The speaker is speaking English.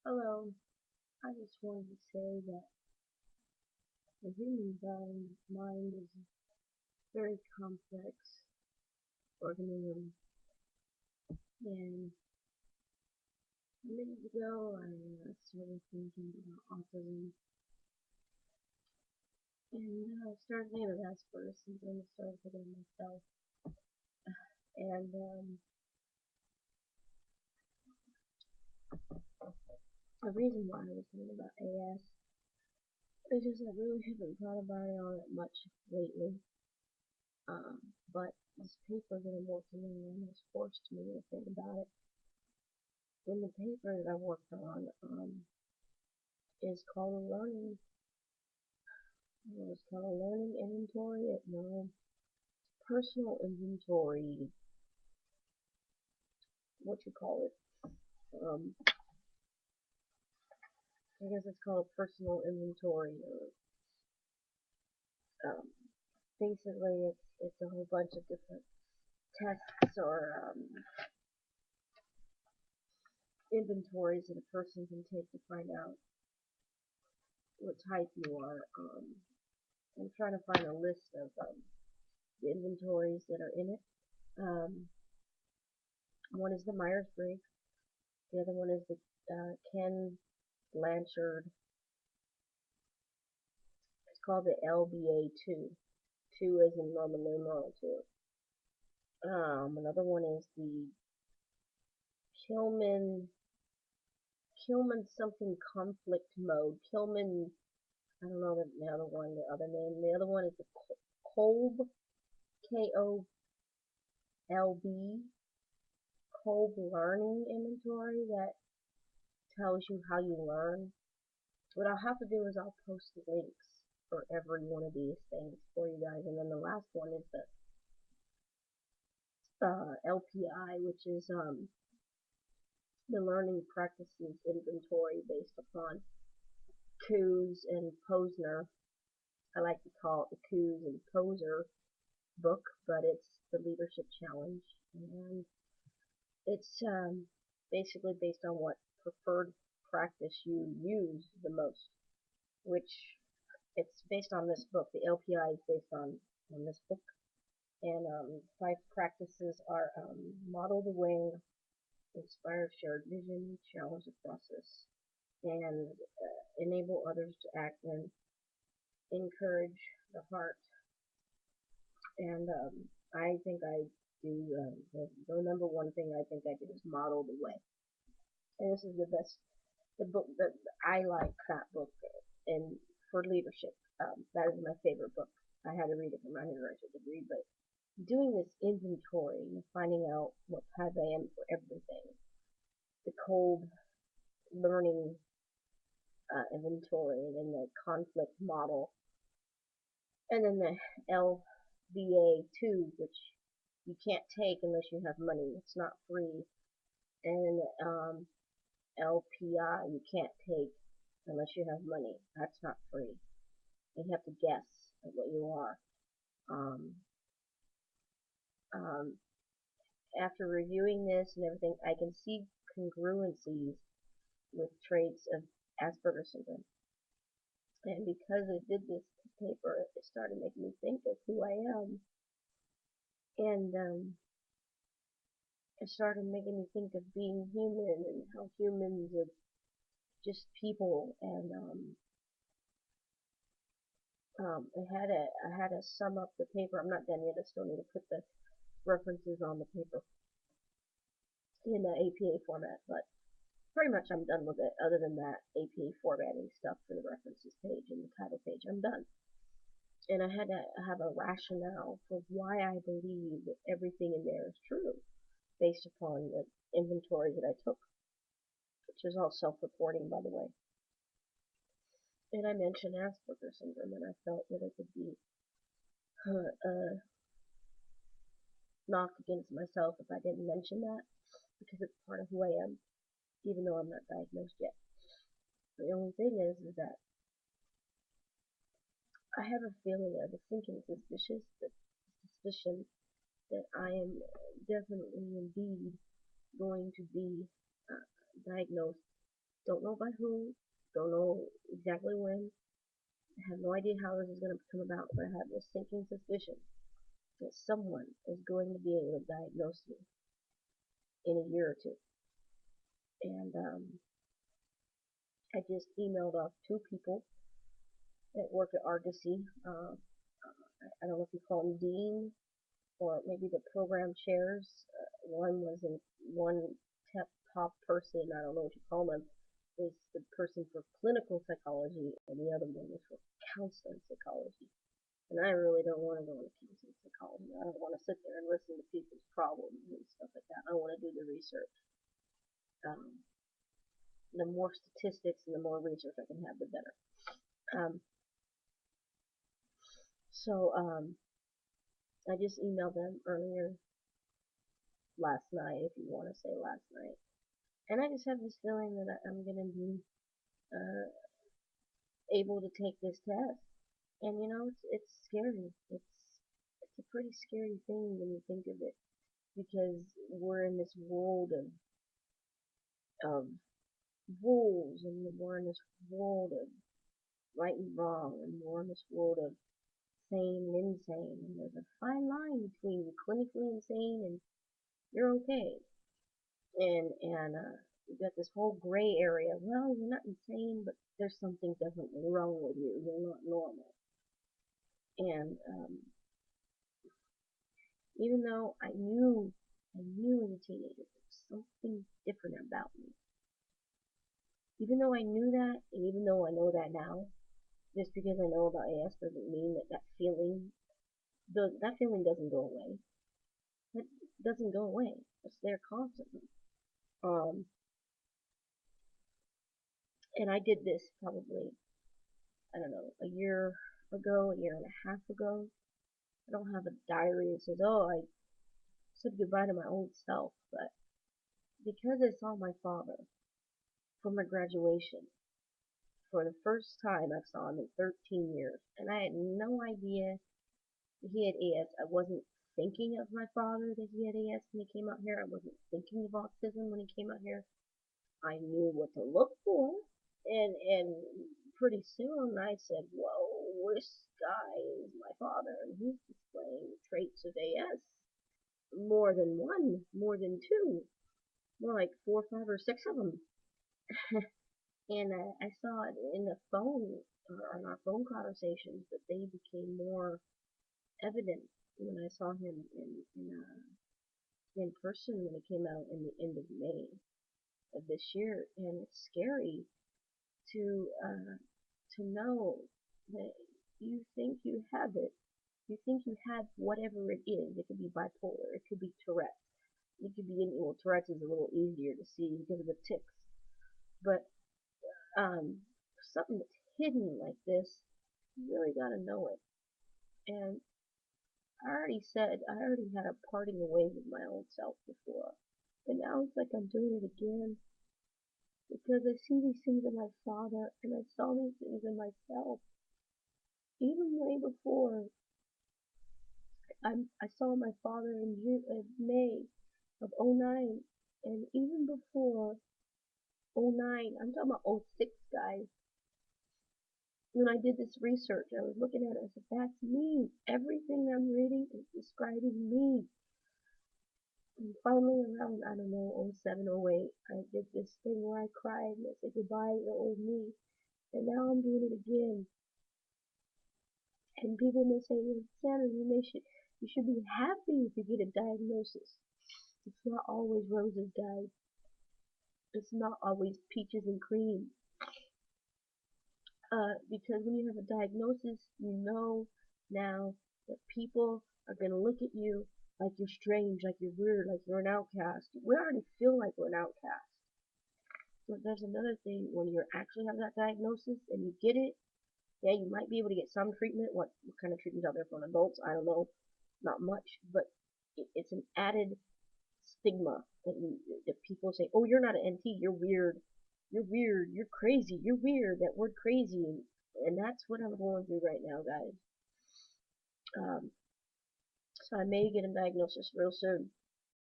Hello, I just wanted to say that the human mind is a very complex organism, and a minute ago I started thinking about autism, and I started thinking of Asperger's syndrome, I started thinking of myself, and the reason why I was thinking about AS is just I really haven't thought about it all that much lately, but this paper that I'm working on has forced me to think about it. In the paper that I worked on, is called a learning. It's called a learning inventory. Personal inventory. What you call it? I guess it's called a personal inventory. Um, Basically, it's a whole bunch of different tests or inventories that a person can take to find out what type you are. I'm trying to find a list of the inventories that are in it. One is the Myers-Briggs. The other one is the Ken Blanchard. It's called the LBA2. Two is in Roman numeral 2. Another one is the Kilman something conflict mode. Kilman, I don't know the other one, the other name. The other one is the Kolb, Kolb, Kolb learning inventory that tells you how you learn. What I'll have to do is I'll post the links for every one of these things for you guys. And then the last one is the LPI, which is the learning practices inventory based upon Coos and Posner. I like to call it the Coos and Poser book, but it's the leadership challenge, and it's basically based on what preferred practice you use the most, which it's based on this book. The LPI is based on this book, and 5 practices are model the way, inspire shared vision, challenge the process, and enable others to act and encourage the heart. And I think I do the number one thing I think I do is model the way. And this is the book that I like that book and for leadership. That is my favorite book. I had to read it for my undergraduate degree, but doing this inventory, finding out what type I am for everything, the cold learning inventory, and then the conflict model, and then the LVA2, which you can't take unless you have money. It's not free. And LPI, you can't take unless you have money. That's not free. You have to guess at what you are. Um, um, After reviewing this and everything, I can see congruencies with traits of Asperger's syndrome. And because I did this paper, it started making me think of who I am. And it started making me think of being human and how humans are just people. And I had to sum up the paper. I'm not done yet. I still need to put the references on the paper in the APA format, but pretty much I'm done with it. Other than that APA formatting stuff for the references page and the title page, I'm done. And I had to have a rationale for why I believe that everything in there is true, based upon the inventory that I took, which is all self-reporting, by the way. And I mentioned Asperger's syndrome, and I felt that it could be a knock against myself if I didn't mention that, because it's part of who I am, even though I'm not diagnosed yet. The only thing is that I have a feeling, I have a sinking suspicion that I am definitely indeed going to be diagnosed Don't know by who, don't know exactly when, I have no idea how this is going to come about, but I have this sinking suspicion that someone is going to be able to diagnose me in a year or two. And I just emailed off two people that work at Argosy. I don't know if you call them dean or maybe the program chairs. One was in one top person, I don't know what you call them, is the person for clinical psychology, and the other one is for counseling psychology. And I really don't want to go into counseling psychology. I don't want to sit there and listen to people's problems and stuff like that. I want to do the research. Um, the more statistics and the more research I can have, the better. Um, so I just emailed them earlier last night, if you want to say last night. And I just have this feeling that I'm going to be uh, able to take this test. And you know, it's scary. It's a pretty scary thing when you think of it, because we're in this world of rules, and we're in this world of right and wrong, and we're in this world of sane and insane. And there's a fine line between clinically insane and you're okay. And you've got this whole gray area. Well, you're not insane, but there's something definitely wrong with you. You're not normal. And even though I knew as a teenager there was something different about me. Even though I knew that, and even though I know that now, just because I know about AS doesn't mean that that feeling doesn't go away. That doesn't go away. It's there constantly. Um, and I did this probably, I don't know, a year ago, a year and a half ago. I don't have a diary that says, oh, I said goodbye to my old self, but because I saw my father for my graduation, for the first time I saw him in 13 years, and I had no idea that he had AS. I wasn't thinking of my father that he had AS when he came out here. I wasn't thinking of autism when he came out here. I knew what to look for, and pretty soon I said, whoa, this guy is my father, and he's displaying traits of AS. More than one, more than two, more like 4, 5, or 6 of them. And I saw it in the phone, or in our phone conversations, but they became more evident when I saw him in person when he came out in the end of May of this year. And it's scary to know that you think you have it. You think you have whatever it is. It could be bipolar. It could be Tourette's. It could be, well, Tourette's is a little easier to see because of the ticks. But something that's hidden like this, you really gotta know it. And I already had a parting away with my old self before. But now it's like I'm doing it again because I see these things in my father and I saw these things in myself. Even way before I saw my father in May of '09, and even before '09, I'm talking about '06, guys. When I did this research, I was looking at it, I said, that's me. Everything I'm reading is describing me. And finally around, I don't know, '07, '08, I did this thing where I cried and I said goodbye to old me. And now I'm doing it again. And people may say, well, Sandra, you should be happy if you get a diagnosis. It's not always roses, guys. It's not always peaches and cream. Because when you have a diagnosis, you know now that people are going to look at you like you're strange, like you're weird, like you're an outcast. We already feel like we're an outcast. But there's another thing when you actually have that diagnosis and you get it. Yeah, you might be able to get some treatment. What kind of treatment's out there for adults? I don't know. Not much, but it's an added stigma that people say, oh, you're not an NT, you're weird. You're weird, you're crazy, you're weird, that word crazy. And that's what I'm going through right now, guys. So I may get a diagnosis real soon.